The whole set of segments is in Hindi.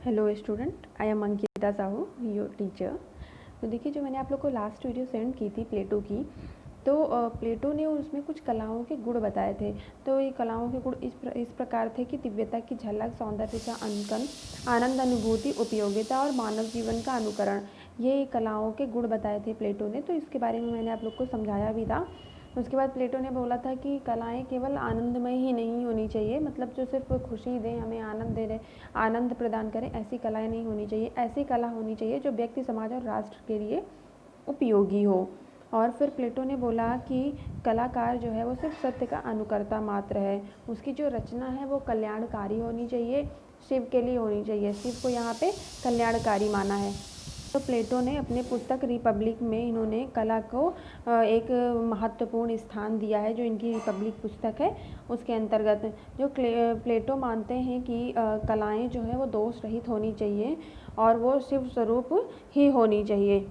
Hello student, I am Ankita Sahu, your teacher. तो देखिए, जो मैंने आप लोग को लास्ट वीडियो सेंड की थी प्लेटो की, तो प्लेटो ने उसमें कुछ कलाओं के गुण बताए थे। तो ये कलाओं के गुण इस प्रकार थे कि दिव्यता की झलक, सौंदर्य का अंकन, आनंद अनुभूति, उपयोगिता और मानव जीवन का अनुकरण। ये कलाओं के गुण बताए थे प्लेटो ने। तो इसके बारे में मैंने आप लोग को समझाया भी था। उसके बाद प्लेटो ने बोला था कि कलाएं केवल आनंदमय ही नहीं होनी चाहिए, मतलब जो सिर्फ खुशी दें, हमें आनंद दे रहे, आनंद प्रदान करें, ऐसी कलाएं नहीं होनी चाहिए। ऐसी कला होनी चाहिए जो व्यक्ति, समाज और राष्ट्र के लिए उपयोगी हो। और फिर प्लेटो ने बोला कि कलाकार जो है वो सिर्फ सत्य का अनुकर्ता मात्र है। उसकी जो रचना है वो कल्याणकारी होनी चाहिए, शिव के लिए होनी चाहिए। शिव को यहाँ पे कल्याणकारी माना है। तो प्लेटो ने अपने पुस्तक रिपब्लिक में इन्होंने कला को एक महत्वपूर्ण स्थान दिया है। जो इनकी रिपब्लिक पुस्तक है उसके अंतर्गत जो प्लेटो मानते हैं कि कलाएं जो है वो दोष रहित होनी चाहिए और वो शिव स्वरूप ही होनी चाहिए।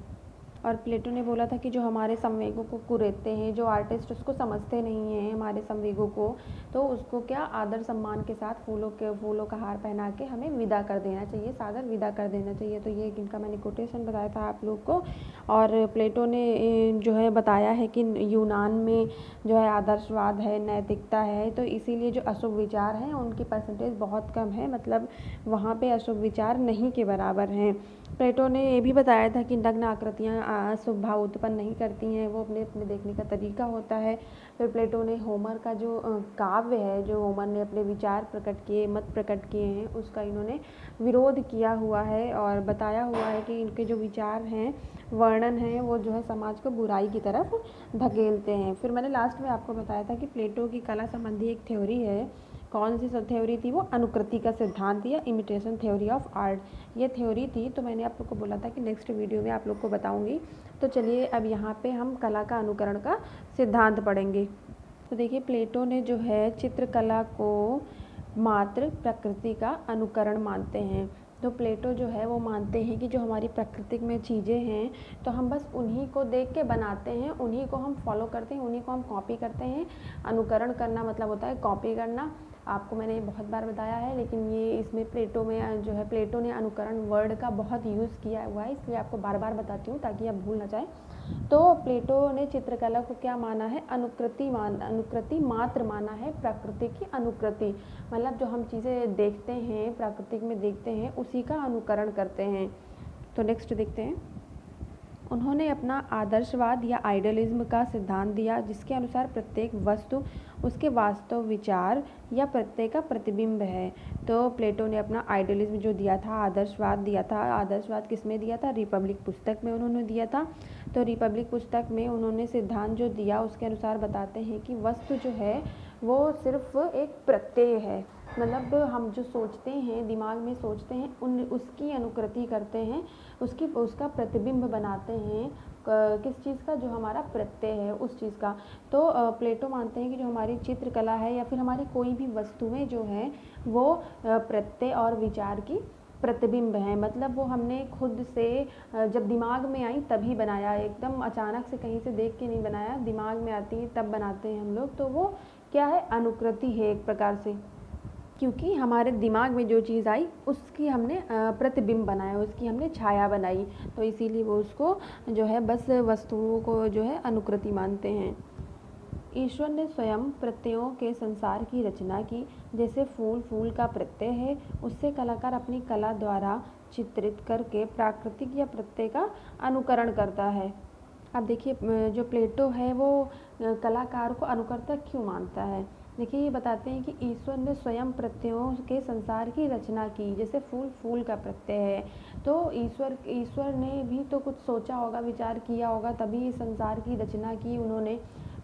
और प्लेटो ने बोला था कि जो हमारे संवेगों को कुरेदते हैं, जो आर्टिस्ट उसको समझते नहीं हैं हमारे संवेगों को, तो उसको क्या आदर सम्मान के साथ फूलों का हार पहना के हमें विदा कर देना चाहिए, सादर विदा कर देना चाहिए। तो ये इनका मैंने कोटेशन बताया था आप लोग को। और प्लेटो ने जो है बताया है कि यूनान में जो है आदर्शवाद है, नैतिकता है, तो इसीलिए जो अशुभ विचार हैं उनकी परसेंटेज बहुत कम है, मतलब वहाँ पे अशुभ विचार नहीं के बराबर हैं। प्लेटो ने ये भी बताया था कि नग्न आकृतियाँ शुभ भाव उत्पन्न नहीं करती हैं, वो अपने अपने देखने का तरीका होता है। फिर प्लेटो ने होमर का जो काव्य है, जो होमर ने अपने विचार प्रकट किए, मत प्रकट किए हैं, उसका इन्होंने विरोध किया हुआ है और बताया हुआ है कि इनके जो विचार हैं, वर्णन हैं, वो जो है समाज को बुराई की तरफ धकेलते हैं। फिर मैंने लास्ट में आपको बताया था कि प्लेटो की कला संबंधी एक थ्योरी है। कौन सी थ्योरी थी वो? अनुकृति का सिद्धांत या इमिटेशन थ्योरी ऑफ आर्ट, ये थ्योरी थी। तो मैंने आप लोग को बोला था कि नेक्स्ट वीडियो में आप लोग को बताऊंगी। तो चलिए अब यहाँ पे हम कला का अनुकरण का सिद्धांत पढ़ेंगे। तो देखिए, प्लेटो ने जो है चित्रकला को मात्र प्रकृति का अनुकरण मानते हैं। तो प्लेटो जो है वो मानते हैं कि जो हमारी प्राकृतिक में चीज़ें हैं, तो हम बस उन्हीं को देख के बनाते हैं, उन्हीं को हम फॉलो करते हैं, उन्हीं को हम कॉपी करते हैं। अनुकरण करना मतलब होता है कॉपी करना। आपको मैंने बहुत बार बताया है, लेकिन ये इसमें प्लेटो में जो है, प्लेटो ने अनुकरण वर्ड का बहुत यूज़ किया हुआ है, इसलिए आपको बार बार बताती हूँ ताकि आप भूल ना जाए। तो प्लेटो ने चित्रकला को क्या माना है? अनुकृति मात्र माना है, प्रकृति की अनुकृति, मतलब जो हम चीज़ें देखते हैं, प्राकृतिक में देखते हैं, उसी का अनुकरण करते हैं। तो नेक्स्ट देखते हैं। उन्होंने अपना आदर्शवाद या आइडियलिज्म का सिद्धांत दिया, जिसके अनुसार प्रत्येक वस्तु उसके वास्तव विचार या प्रत्यय का प्रतिबिंब है। तो प्लेटो ने अपना आइडियलिज्म जो दिया था, आदर्शवाद दिया था। आदर्शवाद किस में दिया था? रिपब्लिक पुस्तक में उन्होंने दिया था। तो रिपब्लिक पुस्तक में उन्होंने सिद्धांत जो दिया उसके अनुसार बताते हैं कि वस्तु जो है वो सिर्फ एक प्रत्यय है, मतलब हम जो सोचते हैं, दिमाग में सोचते हैं, उसकी अनुकृति करते हैं, उसका प्रतिबिंब बनाते हैं। किस चीज़ का? जो हमारा प्रत्यय है उस चीज़ का। तो प्लेटो मानते हैं कि जो हमारी चित्रकला है या फिर हमारी कोई भी वस्तुएं जो हैं वो प्रत्यय और विचार की प्रतिबिंब है, मतलब वो हमने खुद से जब दिमाग में आई तभी बनाया, एकदम अचानक से कहीं से देख के नहीं बनाया, दिमाग में आती है तब बनाते हैं हम लोग। तो वो क्या है? अनुकृति है एक प्रकार से, क्योंकि हमारे दिमाग में जो चीज़ आई उसकी हमने प्रतिबिंब बनाया, उसकी हमने छाया बनाई, तो इसीलिए वो उसको जो है बस वस्तुओं को जो है अनुकृति मानते हैं। ईश्वर ने स्वयं प्रत्ययों के संसार की रचना की, जैसे फूल का प्रत्यय है, उससे कलाकार अपनी कला द्वारा चित्रित करके प्राकृतिक या प्रत्यय का अनुकरण करता है। अब देखिए, जो प्लेटो है वो कलाकार को अनुकर्ता क्यों मानता है? देखिए, ये बताते हैं कि ईश्वर ने स्वयं प्रत्ययों के संसार की रचना की, जैसे फूल का प्रत्यय है, तो ईश्वर ने भी तो कुछ सोचा होगा, विचार किया होगा, तभी इस संसार की रचना की उन्होंने।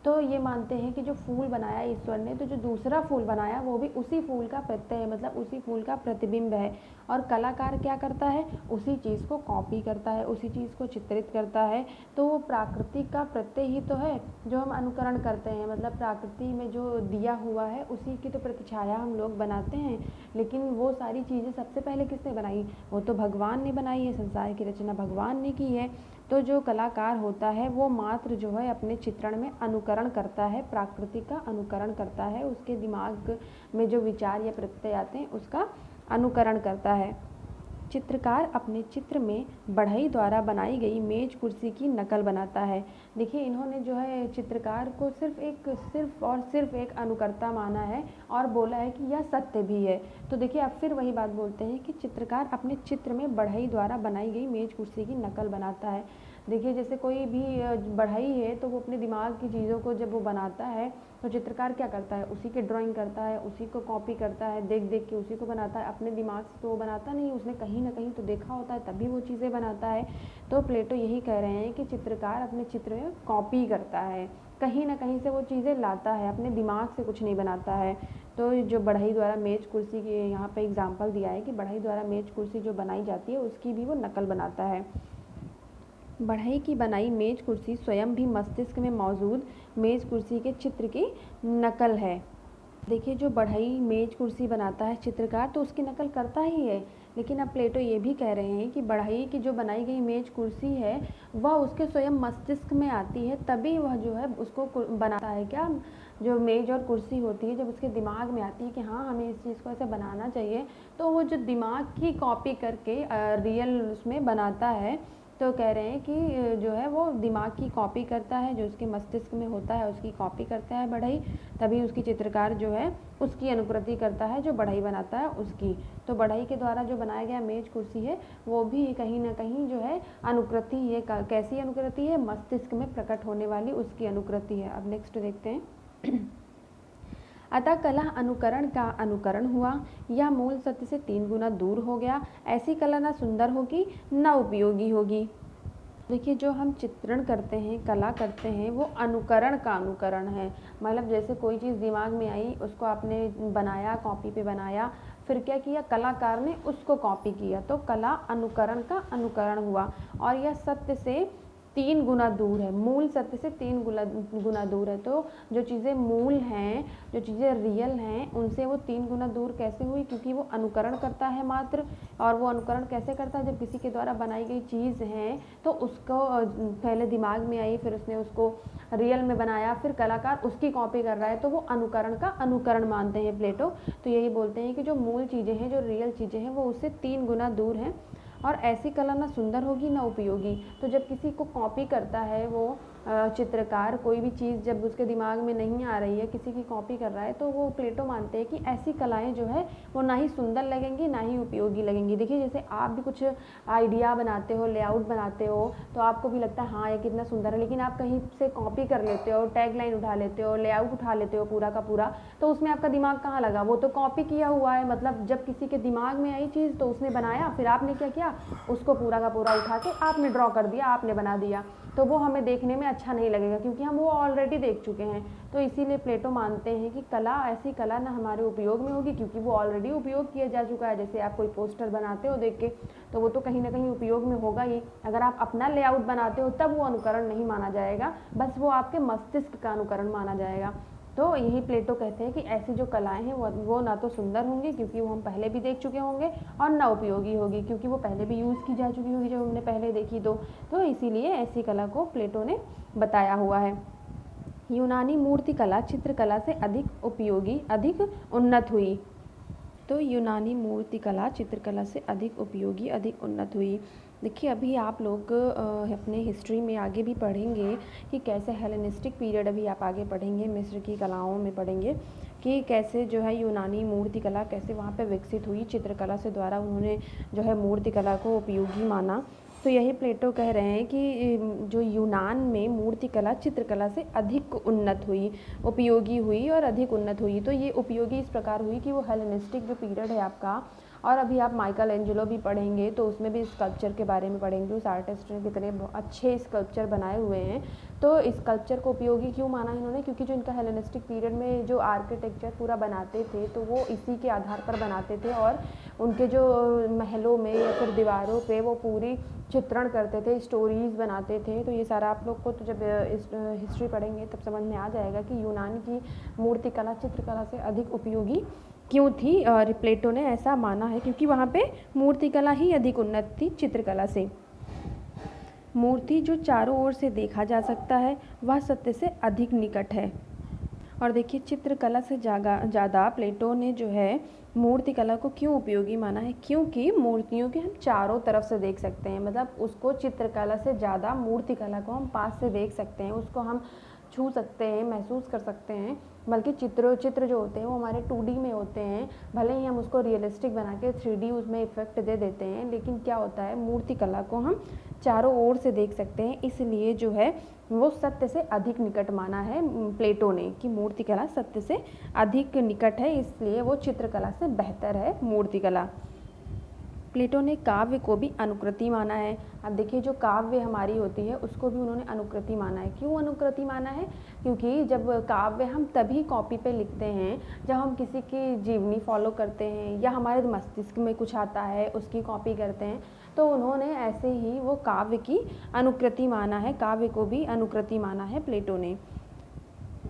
तो ये मानते हैं कि जो फूल बनाया ईश्वर ने, तो जो दूसरा फूल बनाया वो भी उसी फूल का प्रत्यय है, मतलब उसी फूल का प्रतिबिंब है। और कलाकार क्या करता है? उसी चीज़ को कॉपी करता है, उसी चीज़ को चित्रित करता है। तो वो प्राकृति का प्रत्यय ही तो है जो हम अनुकरण करते हैं, मतलब प्रकृति में जो दिया हुआ है उसी की तो प्रतिछाया हम लोग बनाते हैं। लेकिन वो सारी चीज़ें सबसे पहले किसने बनाई? वो तो भगवान ने बनाई है, संसार की रचना भगवान ने की है। तो जो कलाकार होता है वो मात्र जो है अपने चित्रण में अनुकरण करता है, प्राकृति का अनुकरण करता है, उसके दिमाग में जो विचार या प्रत्यय आते हैं उसका अनुकरण करता है। चित्रकार अपने चित्र में बढ़ई द्वारा बनाई गई मेज कुर्सी की नकल बनाता है। देखिए इन्होंने जो है चित्रकार को सिर्फ एक अनुकर्ता माना है और बोला है कि यह सत्य भी है। तो देखिए अब फिर वही बात बोलते हैं कि चित्रकार अपने चित्र में बढ़ई द्वारा बनाई गई मेज कुर्सी की नकल बनाता है। देखिए जैसे कोई भी बढ़ई है तो वो अपने दिमाग की चीज़ों को जब वो बनाता है तो चित्रकार क्या करता है, उसी की ड्राइंग करता है, उसी को कॉपी करता है, देख देख के उसी को बनाता है। अपने दिमाग से तो वो बनाता नहीं, उसने कहीं ना कहीं तो देखा होता है तभी वो चीज़ें बनाता है। तो प्लेटो यही कह रहे हैं कि चित्रकार अपने चित्र में कॉपी करता है, कहीं ना कहीं से वो चीज़ें लाता है, अपने दिमाग से कुछ नहीं बनाता है। तो जो बढ़ई द्वारा मेज कुर्सी की यहाँ पे एग्जाम्पल दिया है कि बढ़ई द्वारा मेज कुर्सी जो बनाई जाती है उसकी भी वो नकल बनाता है। बढ़ई की बनाई मेज कुर्सी स्वयं भी मस्तिष्क में मौजूद मेज कुर्सी के चित्र की नकल है। देखिए जो बढ़ई मेज कुर्सी बनाता है चित्रकार तो उसकी नकल करता ही है, लेकिन अब प्लेटो ये भी कह रहे हैं कि बढ़ई की जो बनाई गई मेज कुर्सी है वह उसके स्वयं मस्तिष्क में आती है, तभी वह जो है उसको बनाता है। क्या जो मेज और कुर्सी होती है जब उसके दिमाग में आती है कि हाँ हमें इस चीज़ को ऐसे बनाना चाहिए, तो वो जो दिमाग की कॉपी करके रियल उसमें बनाता है। तो कह रहे हैं कि जो है वो दिमाग की कॉपी करता है, जो उसके मस्तिष्क में होता है उसकी कॉपी करता है बढ़ई, तभी उसकी चित्रकार जो है उसकी अनुकृति करता है जो बढ़ई बनाता है उसकी। तो बढ़ई के द्वारा जो बनाया गया मेज कुर्सी है वो भी कहीं ना कहीं जो है अनुकृति है। कैसी अनुकृति है, मस्तिष्क में प्रकट होने वाली उसकी अनुकृति है। अब नेक्स्ट देखते हैं। अतः कला अनुकरण का अनुकरण हुआ, यह मूल सत्य से 3 गुना दूर हो गया। ऐसी कला न सुंदर होगी न उपयोगी होगी। देखिए जो हम चित्रण करते हैं, कला करते हैं, वो अनुकरण का अनुकरण है। मतलब जैसे कोई चीज़ दिमाग में आई उसको आपने बनाया, कॉपी पे बनाया, फिर क्या किया, कलाकार ने उसको कॉपी किया, तो कला अनुकरण का अनुकरण हुआ। और यह सत्य से 3 गुना दूर है, मूल सत्य से 3 गुना दूर है। तो जो चीज़ें मूल हैं, जो चीज़ें रियल हैं, उनसे वो 3 गुना दूर कैसे हुई, क्योंकि वो अनुकरण करता है मात्र। और वो अनुकरण कैसे करता है, जब किसी के द्वारा बनाई गई चीज़ है तो उसको पहले दिमाग में आई, फिर उसने उसको रियल में बनाया, फिर कलाकार उसकी कॉपी कर रहा है, तो वो अनुकरण का अनुकरण मानते हैं प्लेटो। तो यही बोलते हैं कि जो मूल चीज़ें हैं, जो रियल चीज़ें हैं, वो उससे 3 गुना दूर हैं। और ऐसी कला ना सुंदर होगी ना उपयोगी। तो जब किसी को कॉपी करता है वो चित्रकार, कोई भी चीज़ जब उसके दिमाग में नहीं आ रही है, किसी की कॉपी कर रहा है, तो वो प्लेटो मानते हैं कि ऐसी कलाएं जो है वो ना ही सुंदर लगेंगी ना ही उपयोगी लगेंगी। देखिए जैसे आप भी कुछ आइडिया बनाते हो, लेआउट बनाते हो, तो आपको भी लगता है हाँ ये कितना सुंदर है, लेकिन आप कहीं से कॉपी कर लेते हो, टैग लाइन उठा लेते हो, लेआउट उठा लेते हो पूरा का पूरा, तो उसमें आपका दिमाग कहाँ लगा, वो तो कॉपी किया हुआ है। मतलब जब किसी के दिमाग में आई चीज़ तो उसने बनाया, फिर आपने क्या किया, उसको पूरा का पूरा उठा के आपने ड्रॉ कर दिया, आपने बना दिया, तो वो हमें देखने में अच्छा नहीं लगेगा क्योंकि हम वो ऑलरेडी देख चुके हैं। तो इसीलिए प्लेटो मानते हैं कि कला, ऐसी कला ना हमारे उपयोग में होगी क्योंकि वो ऑलरेडी उपयोग किया जा चुका है। जैसे आप कोई पोस्टर बनाते हो देख के, तो वो तो कहीं ना कहीं उपयोग में होगा ही। अगर आप अपना लेआउट बनाते हो तब वो अनुकरण नहीं माना जाएगा, बस वो आपके मस्तिष्क का अनुकरण माना जाएगा। तो यही प्लेटो कहते हैं कि ऐसी जो कलाएं हैं वो ना तो सुंदर होंगी क्योंकि वो हम पहले भी देख चुके होंगे, और ना उपयोगी होगी क्योंकि वो पहले भी यूज़ की जा चुकी होगी जब हमने पहले देखी। तो इसीलिए ऐसी कला को प्लेटो ने बताया हुआ है। यूनानी मूर्तिकला चित्रकला से अधिक उपयोगी, अधिक उन्नत हुई। तो यूनानी मूर्तिकला चित्रकला से अधिक उपयोगी, अधिक उन्नत हुई। देखिए अभी आप लोग अपने हिस्ट्री में आगे भी पढ़ेंगे कि कैसे हेलेनिस्टिक पीरियड, अभी आप आगे पढ़ेंगे मिस्र की कलाओं में पढ़ेंगे कि कैसे जो है यूनानी मूर्तिकला कैसे वहाँ पे विकसित हुई, चित्रकला से द्वारा उन्होंने जो है मूर्तिकला को उपयोगी माना। तो यही प्लेटो कह रहे हैं कि जो यूनान में मूर्तिकला चित्रकला से अधिक उन्नत हुई, उपयोगी हुई और अधिक उन्नत हुई। तो ये उपयोगी इस प्रकार हुई कि वो हेलेनिस्टिक जो पीरियड है आपका, और अभी आप माइकल एंजेलो भी पढ़ेंगे तो उसमें भी स्कल्पचर के बारे में पढ़ेंगे। उस आर्टिस्ट ने कितने अच्छे स्कल्पचर बनाए हुए हैं। तो इस स्कल्पचर को उपयोगी क्यों माना इन्होंने, क्योंकि जो इनका हेलेनिस्टिक पीरियड में जो आर्किटेक्चर पूरा बनाते थे तो वो इसी के आधार पर बनाते थे, और उनके जो महलों में या फिर दीवारों पे वो पूरी चित्रण करते थे, स्टोरीज बनाते थे। तो ये सारा आप लोग को तो जब इस हिस्ट्री पढ़ेंगे तब समझ में आ जाएगा कि यूनान की मूर्तिकला चित्रकला से अधिक उपयोगी क्यों थी। प्लेटो ने ऐसा माना है क्योंकि वहाँ पे मूर्तिकला ही अधिक उन्नत थी चित्रकला से। मूर्ति जो चारों ओर से देखा जा सकता है वह सत्य से अधिक निकट है। और देखिए चित्रकला से ज़्यादा प्लेटो ने जो है मूर्तिकला को क्यों उपयोगी माना है, क्योंकि मूर्तियों के हम चारों तरफ से देख सकते हैं, मतलब उसको चित्रकला से ज़्यादा मूर्तिकला को हम पास से देख सकते हैं, उसको हम छू सकते हैं, महसूस कर सकते हैं। बल्कि चित्र जो होते हैं वो हमारे 2D में होते हैं, भले ही हम उसको रियलिस्टिक बना के 3D उसमें इफेक्ट दे देते हैं, लेकिन क्या होता है मूर्तिकला को हम चारों ओर से देख सकते हैं। इसलिए जो है वो सत्य से अधिक निकट माना है प्लेटो ने कि मूर्तिकला सत्य से अधिक निकट है, इसलिए वो चित्रकला से बेहतर है मूर्तिकला। प्लेटो ने काव्य को भी अनुकृति माना है। अब देखिए जो काव्य हमारी होती है उसको भी उन्होंने अनुकृति माना है। क्यों अनुकृति माना है? क्योंकि जब काव्य हम तभी कॉपी पे लिखते हैं जब हम किसी की जीवनी फॉलो करते हैं या हमारे मस्तिष्क में कुछ आता है उसकी कॉपी करते हैं, तो उन्होंने ऐसे ही वो काव्य की अनुकृति माना है, काव्य को भी अनुकृति माना है प्लेटो ने।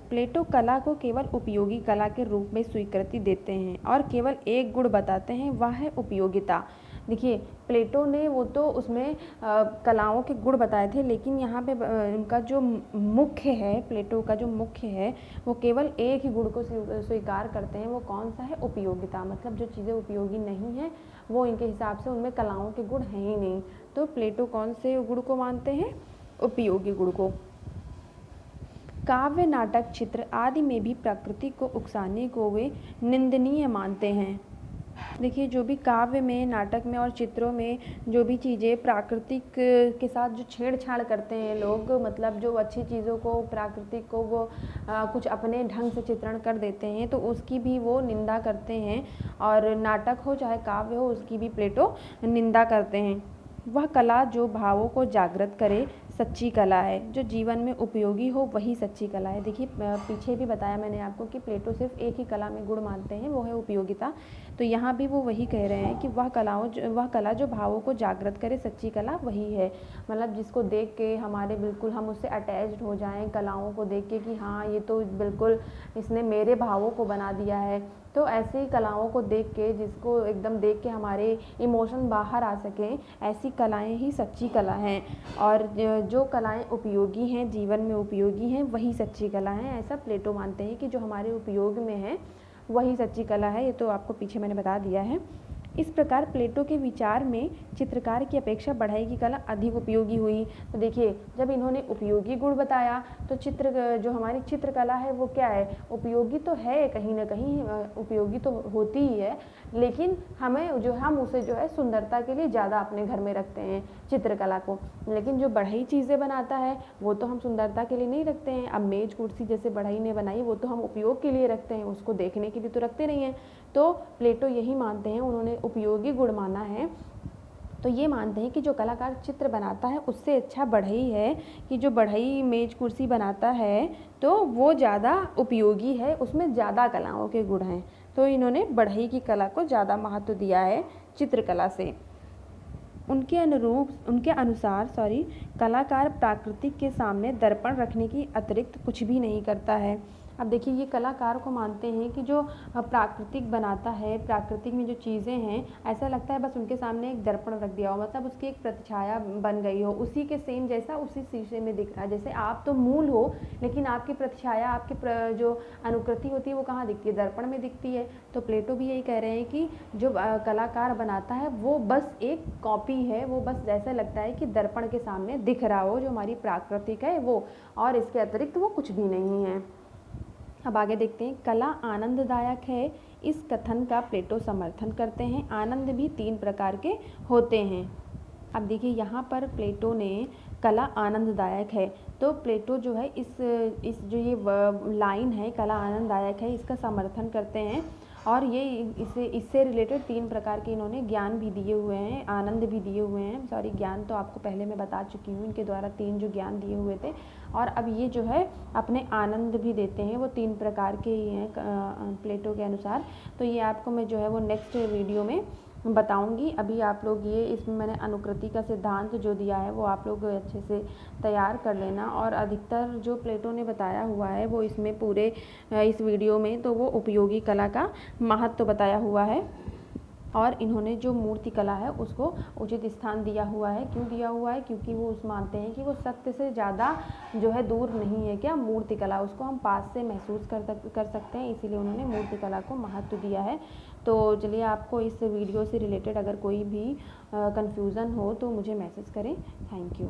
प्लेटो कला को केवल उपयोगी कला के रूप में स्वीकृति देते हैं और केवल एक गुण बताते हैं, वह है उपयोगिता। देखिए प्लेटो ने वो तो उसमें कलाओं के गुण बताए थे, लेकिन यहाँ पे उनका जो मुख्य है, प्लेटो का जो मुख्य है वो केवल एक ही गुण को स्वीकार करते हैं। वो कौन सा है? उपयोगिता। मतलब जो चीज़ें उपयोगी नहीं हैं वो इनके हिसाब से उनमें कलाओं के गुण हैं ही नहीं। तो प्लेटो कौन से गुण को मानते हैं? उपयोगी गुण को। काव्य, नाटक, चित्र आदि में भी प्रकृति को उकसाने को वे निंदनीय मानते हैं। देखिए जो भी काव्य में, नाटक में और चित्रों में जो भी चीज़ें प्राकृतिक के साथ जो छेड़छाड़ करते हैं लोग, मतलब जो अच्छी चीज़ों को, प्राकृतिक को वो कुछ अपने ढंग से चित्रण कर देते हैं, तो उसकी भी वो निंदा करते हैं। और नाटक हो चाहे काव्य हो उसकी भी प्लेटो निंदा करते हैं। वह कला जो भावों को जागृत करे सच्ची कला है, जो जीवन में उपयोगी हो वही सच्ची कला है। देखिए पीछे भी बताया मैंने आपको कि प्लेटो सिर्फ एक ही कला में गुण मानते हैं, वो है उपयोगिता। तो यहाँ भी वो वही कह रहे हैं कि वह कला जो भावों को जागृत करे सच्ची कला वही है। मतलब जिसको देख के हमारे बिल्कुल हम उससे अटैच्ड हो जाएं, कलाओं को देख के कि हाँ ये तो बिल्कुल इसने मेरे भावों को बना दिया है। तो ऐसी कलाओं को देख के, जिसको एकदम देख के हमारे इमोशन बाहर आ सकें, ऐसी कलाएं ही सच्ची कला हैं। और जो कलाएं उपयोगी हैं, जीवन में उपयोगी हैं, वही सच्ची कला हैं। ऐसा प्लेटो मानते हैं कि जो हमारे उपयोग में है वही सच्ची कला है। ये तो आपको पीछे मैंने बता दिया है। इस प्रकार प्लेटो के विचार में चित्रकार की अपेक्षा बढ़ई की कला अधिक उपयोगी हुई। तो देखिए जब इन्होंने उपयोगी गुण बताया तो जो हमारी चित्रकला है वो क्या है? उपयोगी तो है, कहीं ना कहीं उपयोगी तो होती ही है, लेकिन हम उसे जो है सुंदरता के लिए ज़्यादा अपने घर में रखते हैं चित्रकला को। लेकिन जो बढ़ई चीज़ें बनाता है वो तो हम सुंदरता के लिए नहीं रखते हैं। अब मेज कुर्सी जैसे बढ़ई ने बनाई वो तो हम उपयोग के लिए रखते हैं, उसको देखने के लिए तो रखते नहीं हैं। तो प्लेटो यही मानते हैं, उन्होंने उपयोगी गुण माना है। तो ये मानते हैं कि जो कलाकार चित्र बनाता है उससे अच्छा बढ़ई है, कि जो बढ़ई मेज कुर्सी बनाता है तो वो ज़्यादा उपयोगी है, उसमें ज़्यादा कलाओं के गुण हैं। तो इन्होंने बढ़ई की कला को ज़्यादा महत्व दिया है चित्रकला से। उनके अनुसार कलाकार प्राकृतिक के सामने दर्पण रखने की अतिरिक्त कुछ भी नहीं करता है। अब देखिए ये कलाकार को मानते हैं कि जो प्राकृतिक बनाता है, प्राकृतिक में जो चीज़ें हैं, ऐसा लगता है बस उनके सामने एक दर्पण रख दिया हो, मतलब उसकी एक प्रतिछाया बन गई हो, उसी के सेम जैसा उसी शीशे में दिख रहा है। जैसे आप तो मूल हो, लेकिन आपकी प्रतिछाया, आपकी जो अनुकृति होती है वो कहाँ दिखती है? दर्पण में दिखती है। तो प्लेटो भी यही कह रहे हैं कि जो कलाकार बनाता है वो बस एक कॉपी है, वो बस ऐसा लगता है कि दर्पण के सामने दिख रहा हो जो हमारी प्राकृतिक है वो, और इसके अतिरिक्त वो कुछ भी नहीं है। अब आगे देखते हैं, कला आनंददायक है, इस कथन का प्लेटो समर्थन करते हैं। आनंद भी 3 प्रकार के होते हैं। अब देखिए यहाँ पर प्लेटो ने कला आनंददायक है, तो प्लेटो जो है इस जो ये लाइन है कला आनंददायक है, इसका समर्थन करते हैं। और ये इससे रिलेटेड 3 प्रकार के इन्होंने ज्ञान भी दिए हुए हैं, आनंद भी दिए हुए हैं। ज्ञान तो आपको पहले मैं बता चुकी हूँ, इनके द्वारा 3 जो ज्ञान दिए हुए थे। और अब ये जो है अपने आनंद भी देते हैं, वो 3 प्रकार के ही हैं प्लेटो के अनुसार। तो ये आपको मैं जो है वो नेक्स्ट वीडियो में बताऊंगी। अभी आप लोग ये इसमें मैंने अनुकृति का सिद्धांत जो दिया है वो आप लोग अच्छे से तैयार कर लेना। और अधिकतर जो प्लेटो ने बताया हुआ है वो इसमें पूरे इस वीडियो में तो वो उपयोगी कला का महत्व बताया हुआ है। और इन्होंने जो मूर्ति कला है उसको उचित स्थान दिया हुआ है। क्यों दिया हुआ है? क्योंकि वो उस मानते हैं कि वो सत्य से ज़्यादा जो है दूर नहीं है क्या, मूर्ति कला, उसको हम पास से महसूस कर सकते हैं, इसीलिए उन्होंने मूर्ति कला को महत्व दिया है। तो चलिए, आपको इस वीडियो से रिलेटेड अगर कोई भी कन्फ्यूज़न हो तो मुझे मैसेज करें। Thank you.